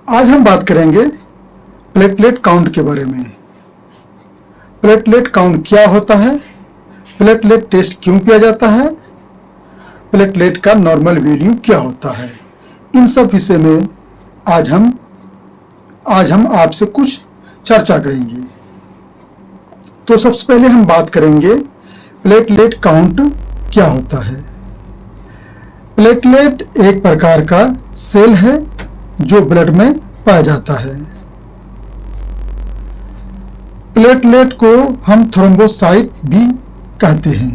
आज हम बात करेंगे प्लेटलेट काउंट के बारे में। प्लेटलेट काउंट क्या होता है, प्लेटलेट टेस्ट क्यों किया जाता है, प्लेटलेट का नॉर्मल वैल्यू क्या होता है, इन सब विषय में आज हम आपसे कुछ चर्चा करेंगे। तो सबसे पहले हम बात करेंगे प्लेटलेट काउंट क्या होता है। प्लेटलेट एक प्रकार का सेल है जो ब्लड में पाया जाता है। प्लेटलेट को हम थ्रोम्बोसाइट भी कहते हैं।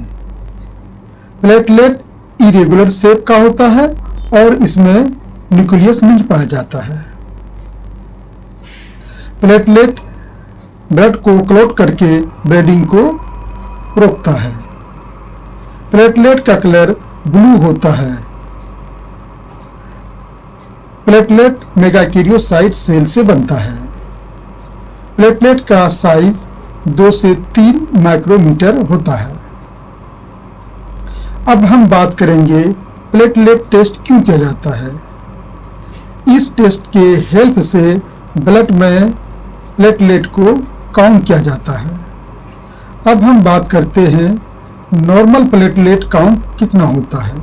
प्लेटलेट इरेगुलर शेप का होता है और इसमें न्यूक्लियस नहीं पाया जाता है। प्लेटलेट ब्लड को क्लॉट करके ब्लीडिंग को रोकता है। प्लेटलेट का कलर ब्लू होता है। प्लेटलेट मेगाकैरियोसाइट सेल से बनता है। प्लेटलेट का साइज 2 से 3 माइक्रोमीटर होता है। अब हम बात करेंगे प्लेटलेट टेस्ट क्यों किया जाता है। इस टेस्ट के हेल्प से ब्लड में प्लेटलेट को काउंट किया जाता है। अब हम बात करते हैं नॉर्मल प्लेटलेट काउंट कितना होता है।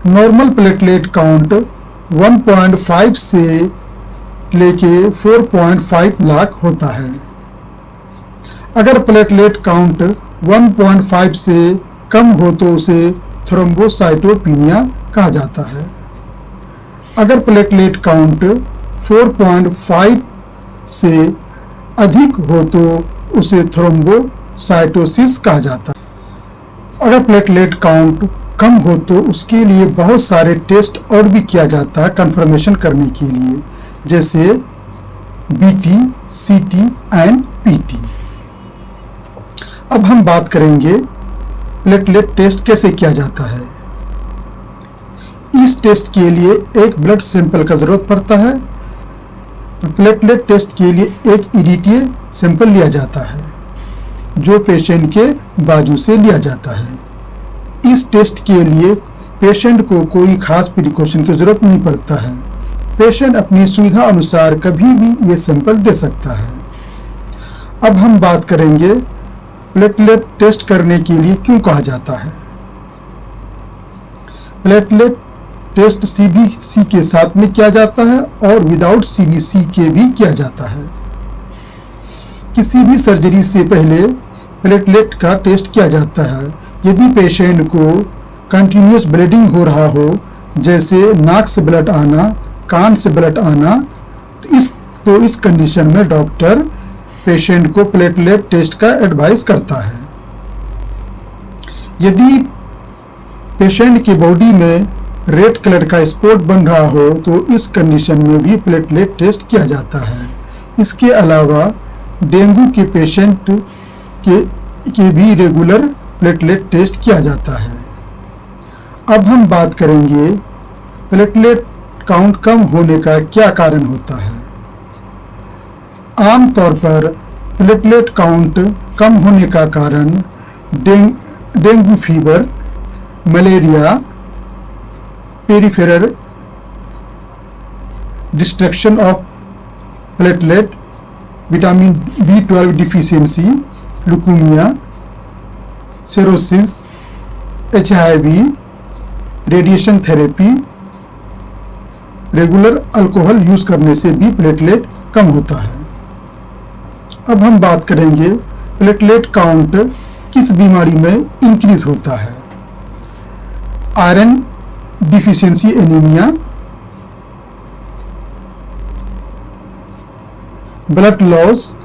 नॉर्मल प्लेटलेट काउंट 1.5 से लेके 4.5 लाख होता है। अगर प्लेटलेट काउंट 1.5 से कम हो तो उसे थ्रोम्बोसाइटोपिनिया कहा जाता है। अगर प्लेटलेट काउंट 4.5 से अधिक हो तो उसे थ्रोम्बोसाइटोसिस कहा जाता है। अगर प्लेटलेट काउंट कम हो तो उसके लिए बहुत सारे टेस्ट और भी किया जाता है कंफर्मेशन करने के लिए, जैसे बीटी, सीटी एंड पीटी। अब हम बात करेंगे प्लेटलेट टेस्ट कैसे किया जाता है। इस टेस्ट के लिए एक ब्लड सैंपल का जरूरत पड़ता है। प्लेटलेट टेस्ट के लिए एक इरिटिए सैंपल लिया जाता है जो पेशेंट के बाजू से लिया जाता है। इस टेस्ट के लिए पेशेंट को कोई खास प्रिकॉशन की जरूरत नहीं पड़ता है। पेशेंट अपनी सुविधा अनुसार कभी भी ये सैंपल दे सकता है। अब हम बात करेंगे प्लेटलेट टेस्ट करने के लिए क्यों कहा जाता है। प्लेटलेट टेस्ट सीबीसी के साथ में किया जाता है और विदाउट सीबीसी के भी किया जाता है। किसी भी सर्जरी से पहले प्लेटलेट का टेस्ट किया जाता है। यदि पेशेंट को कंटिन्यूअस ब्लीडिंग हो रहा हो, जैसे नाक से ब्लड आना, कान से ब्लड आना, तो इस कंडीशन में डॉक्टर पेशेंट को प्लेटलेट टेस्ट का एडवाइस करता है। यदि पेशेंट की बॉडी में रेड कलर का स्पॉट बन रहा हो तो इस कंडीशन में भी प्लेटलेट टेस्ट किया जाता है। इसके अलावा डेंगू के पेशेंट के भी रेगुलर प्लेटलेट टेस्ट किया जाता है। अब हम बात करेंगे प्लेटलेट काउंट कम होने का क्या कारण होता है। आमतौर पर प्लेटलेट काउंट कम होने का कारण dengue fever, malaria, peripheral destruction of platelet, vitamin B12 deficiency, leukaemia, cirrhosis, HIV, radiation therapy, regular alcohol use करने से भी प्लेटलेट कम होता है। अब हम बात करेंगे प्लेटलेट काउंट किस बीमारी में इंक्रीज होता है। Iron deficiency anaemia, blood loss,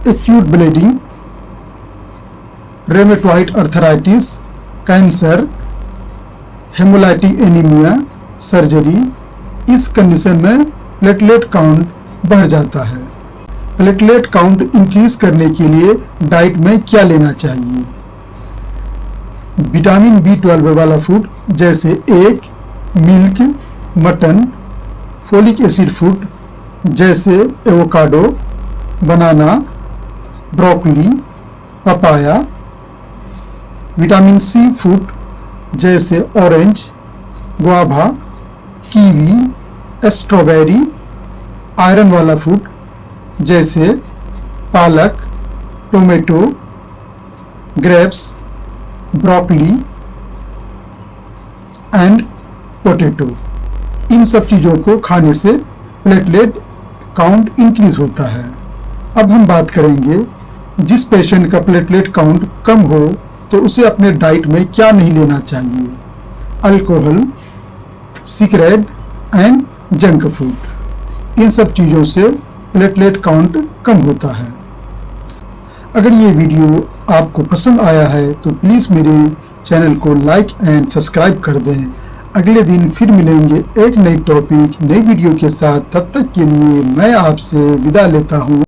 acute bleeding, rheumatoid arthritis, cancer, haemolytic anaemia, surgery. इस कंडीशन में प्लेटलेट काउंट बढ़ जाता है। प्लेटलेट काउंट इंक्रीज करने के लिए डाइट में क्या लेना चाहिए। विटामिन B12 वाला फूड जैसे egg, milk, mutton, folic acid food जैसे avocado, banana, broccoli, papaya, vitamin C food जैसे orange, guava, kiwi, strawberry, iron वाला फूड जैसे पालक, tomato, grapes, broccoli and potato, इन सब चीज़ों को खाने से प्लेटलेट काउंट इंक्रीज होता है। अब हम बात करेंगे जिस पेशेंट का प्लेटलेट काउंट कम हो तो उसे अपने डाइट में क्या नहीं लेना चाहिए। Alcohol, cigarette and junk food, इन सब चीज़ों से प्लेटलेट काउंट कम होता है। अगर ये वीडियो आपको पसंद आया है तो प्लीज़ मेरे चैनल को लाइक एंड सब्सक्राइब कर दें। अगले दिन फिर मिलेंगे एक नई टॉपिक, नई वीडियो के साथ। तब तक के लिए मैं आपसे विदा लेता हूँ।